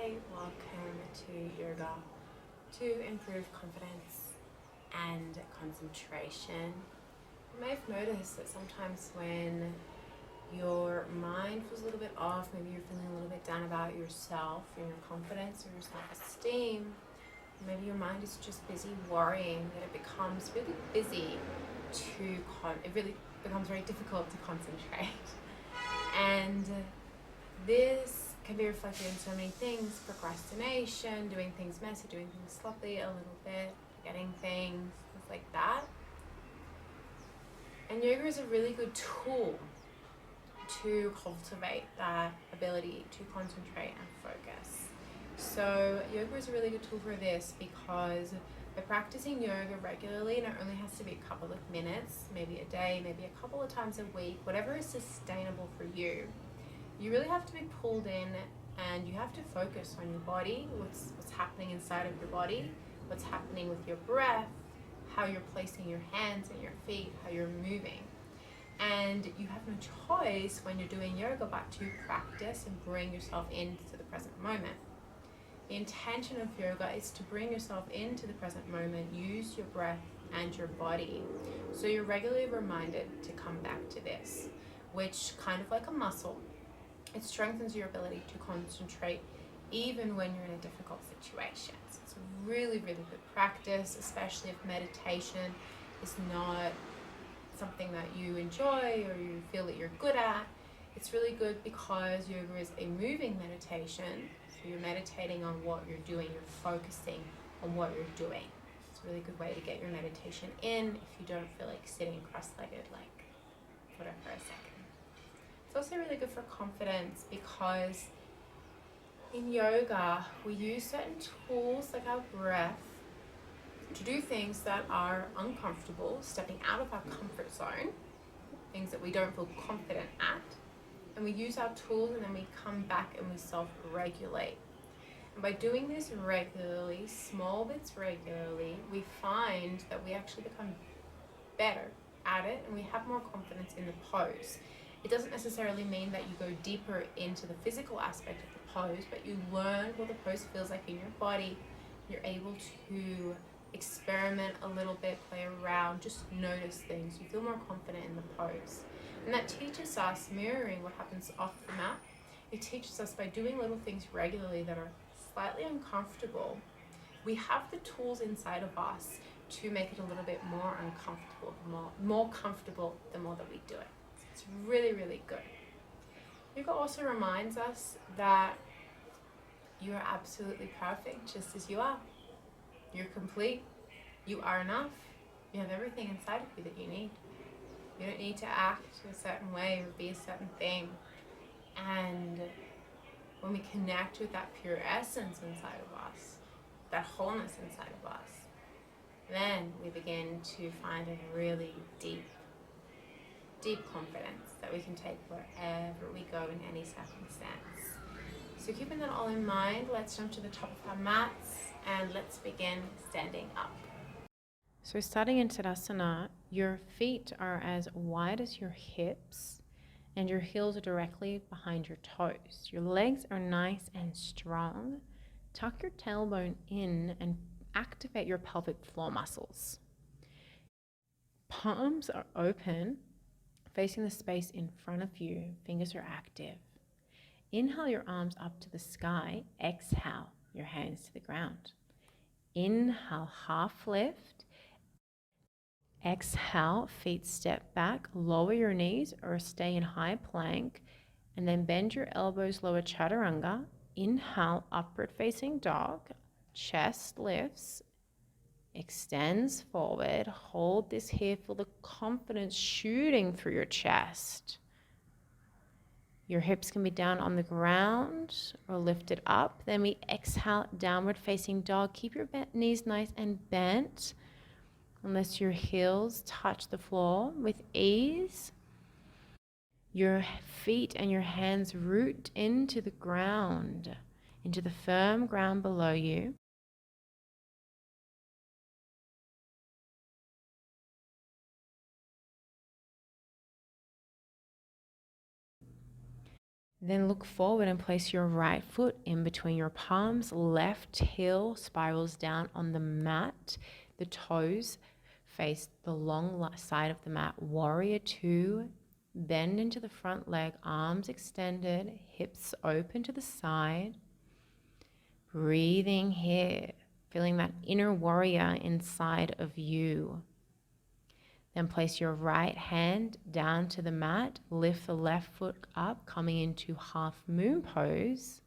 Hi, welcome to yoga to improve confidence and concentration. You may have noticed that sometimes when your mind feels a little bit off, maybe you're feeling a little bit down about yourself and your confidence or your self-esteem, maybe your mind is just busy worrying, that it becomes really busy it really becomes very difficult to concentrate. And this can be reflected in so many things: procrastination, doing things messy, doing things sloppy a little bit, forgetting things like that. And yoga is a really good tool to cultivate that ability to concentrate and focus. So yoga is a really good tool for this because by practicing yoga regularly, and it only has to be a couple of minutes, maybe a day, maybe a couple of times a week, whatever is sustainable for you, you really have to be pulled in and you have to focus on your body, what's happening inside of your body, what's happening with your breath, how you're placing your hands and your feet, how you're moving. And you have no choice when you're doing yoga but to practice and bring yourself into the present moment. The intention of yoga is to bring yourself into the present moment, use your breath and your body. So you're regularly reminded to come back to this, which kind of like a muscle, it strengthens your ability to concentrate even when you're in a difficult situation. So it's a really, really good practice, especially if meditation is not something that you enjoy or you feel that you're good at. It's really good because yoga is a moving meditation. So you're meditating on what you're doing, you're focusing on what you're doing. It's a really good way to get your meditation in if you don't feel like sitting cross-legged, like put it for a second. It's also really good for confidence because in yoga we use certain tools like our breath to do things that are uncomfortable, stepping out of our comfort zone, things that we don't feel confident at, and we use our tools and then we come back and we self-regulate. And by doing this regularly, small bits regularly, we find that we actually become better at it and we have more confidence in the pose. It doesn't necessarily mean that you go deeper into the physical aspect of the pose, but you learn what the pose feels like in your body. You're able to experiment a little bit, play around, just notice things. You feel more confident in the pose. And that teaches us, mirroring what happens off the mat, it teaches us by doing little things regularly that are slightly uncomfortable, we have the tools inside of us to make it a little bit more uncomfortable, more comfortable the more that we do it. It's really, really good. Yoga also reminds us that you are absolutely perfect just as you are. You're complete. You are enough. You have everything inside of you that you need. You don't need to act a certain way or be a certain thing. And when we connect with that pure essence inside of us, that wholeness inside of us, then we begin to find a really deep confidence that we can take wherever we go in any circumstance. So keeping that all in mind, let's jump to the top of our mats and let's begin standing up. So starting in Tadasana, your feet are as wide as your hips and your heels are directly behind your toes. Your legs are nice and strong. Tuck your tailbone in and activate your pelvic floor muscles. Palms are open, facing the space in front of you. Fingers are active. Inhale your arms up to the sky. Exhale your hands to the ground. Inhale, half lift. Exhale, feet step back. Lower your knees or stay in high plank. And then bend your elbows, lower chaturanga. Inhale, upward facing dog. Chest lifts. Extends forward. Hold this here. Feel the confidence shooting through your chest. Your hips can be down on the ground or lifted up. Then we exhale, downward facing dog. Keep your knees nice and bent unless your heels touch the floor with ease. Your feet and your hands root into the ground, into the firm ground below you. Then look forward and place your right foot in between your palms. Left heel spirals down on the mat. The toes face the long side of the mat. Warrior two. Bend into the front leg, arms extended, hips open to the side. Breathing here, feeling that inner warrior inside of you. Then place your right hand down to the mat. Lift the left foot up, coming into half moon pose.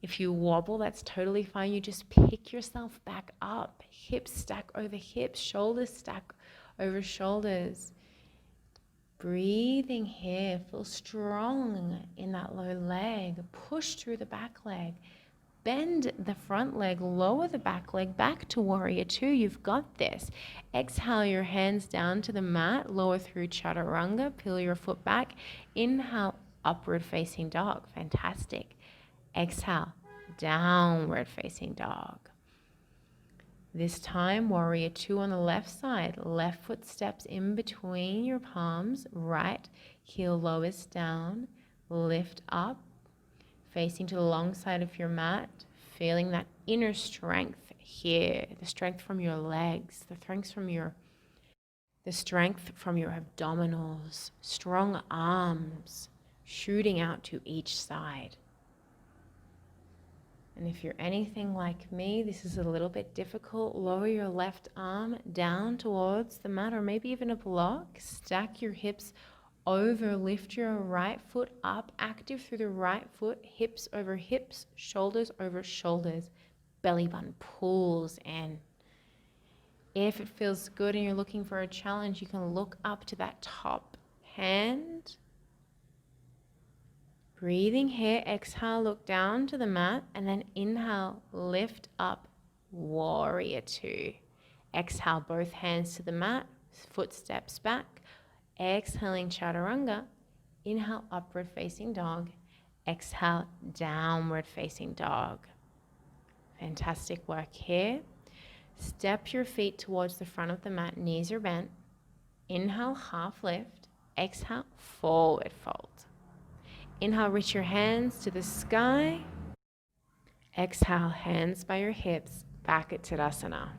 If you wobble, that's totally fine. You just pick yourself back up. Hips stack over hips, shoulders stack over shoulders. Breathing here, feel strong in that low leg. Push through the back leg. Bend the front leg, lower the back leg back to warrior two. You've got this. Exhale your hands down to the mat, lower through chaturanga, peel your foot back. Inhale, upward facing dog. Fantastic. Exhale, downward facing dog. This time, warrior two on the left side. Left foot steps in between your palms. Right heel lowers down. Lift up, facing to the long side of your mat. Feeling that inner strength here. The strength from your legs. The strength from your abdominals. Strong arms shooting out to each side. And if you're anything like me, this is a little bit difficult. Lower your left arm down towards the mat or maybe even a block. Stack your hips over, lift your right foot up, active through the right foot, hips over hips, shoulders over shoulders. Belly button pulls in. If it feels good and you're looking for a challenge, you can look up to that top hand. Breathing here, exhale, look down to the mat, and then inhale, lift up, warrior two. Exhale, both hands to the mat, foot steps back. Exhaling chaturanga, inhale, upward facing dog. Exhale, downward facing dog. Fantastic work here. Step your feet towards the front of the mat, knees are bent. Inhale, half lift. Exhale, forward fold. Inhale, reach your hands to the sky. Exhale, hands by your hips, back at Tadasana.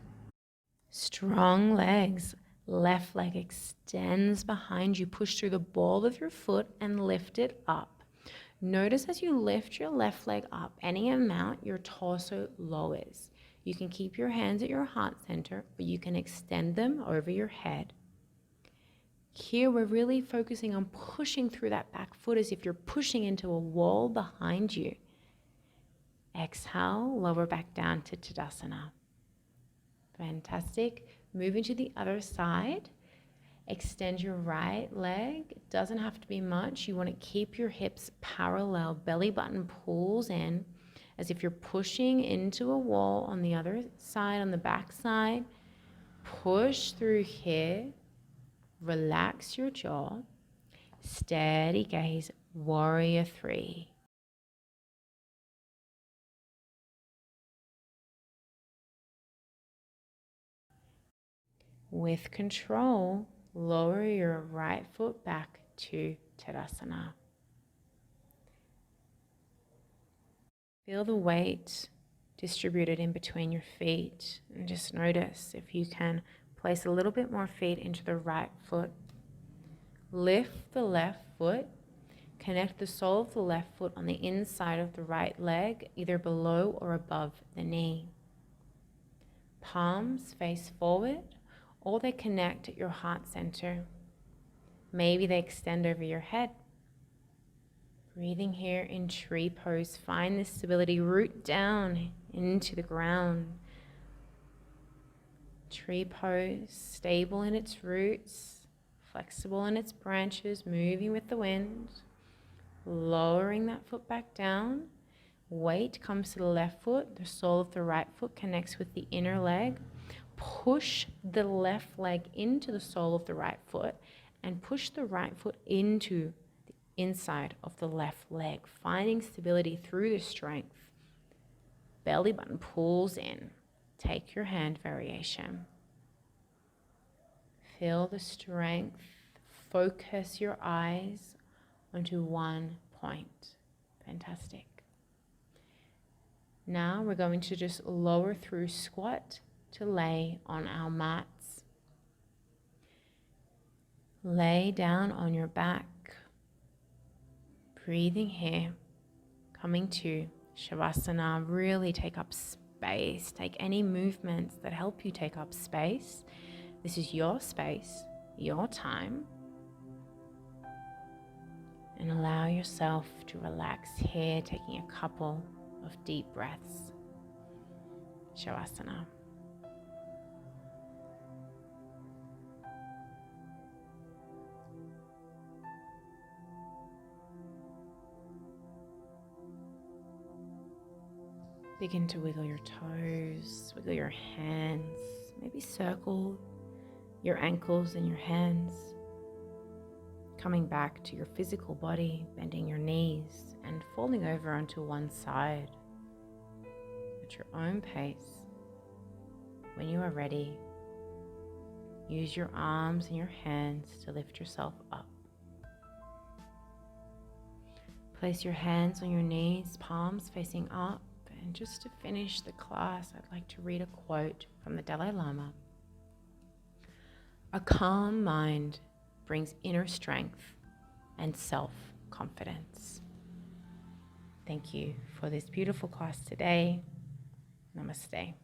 Strong legs. Left leg extends behind you. Push through the ball of your foot and lift it up. Notice as you lift your left leg up, any amount, your torso lowers. You can keep your hands at your heart center, or you can extend them over your head. Here we're really focusing on pushing through that back foot as if you're pushing into a wall behind you. Exhale, lower back down to Tadasana. Fantastic. Moving to the other side. Extend your right leg. It doesn't have to be much. You want to keep your hips parallel. Belly button pulls in as if you're pushing into a wall on the other side, on the back side. Push through here. Relax your jaw. Steady gaze, warrior three. With control, lower your right foot back to Tadasana. Feel the weight distributed in between your feet, and just notice if you can place a little bit more feet into the right foot. Lift the left foot. Connect the sole of the left foot on the inside of the right leg, either below or above the knee. Palms face forward, or they connect at your heart center. Maybe they extend over your head. Breathing here in tree pose. Find this stability. Root down into the ground. Tree pose, stable in its roots, flexible in its branches, moving with the wind. Lowering that foot back down. Weight comes to the left foot. The sole of the right foot connects with the inner leg. Push the left leg into the sole of the right foot and push the right foot into the inside of the left leg, finding stability through the strength. Belly button pulls in. Take your hand variation. Feel the strength. Focus your eyes onto one point. Fantastic. Now we're going to just lower through squat to lay on our mats. Lay down on your back, breathing here, coming to Shavasana. Really take up space. Take any movements that help you take up space. This is your space, your time. And allow yourself to relax here, taking a couple of deep breaths. Shavasana. Begin to wiggle your toes, wiggle your hands, maybe circle your ankles and your hands. Coming back to your physical body, bending your knees and falling over onto one side at your own pace. When you are ready, use your arms and your hands to lift yourself up. Place your hands on your knees, palms facing up. And just to finish the class, I'd like to read a quote from the Dalai Lama. A calm mind brings inner strength and self-confidence. Thank you for this beautiful class today. Namaste.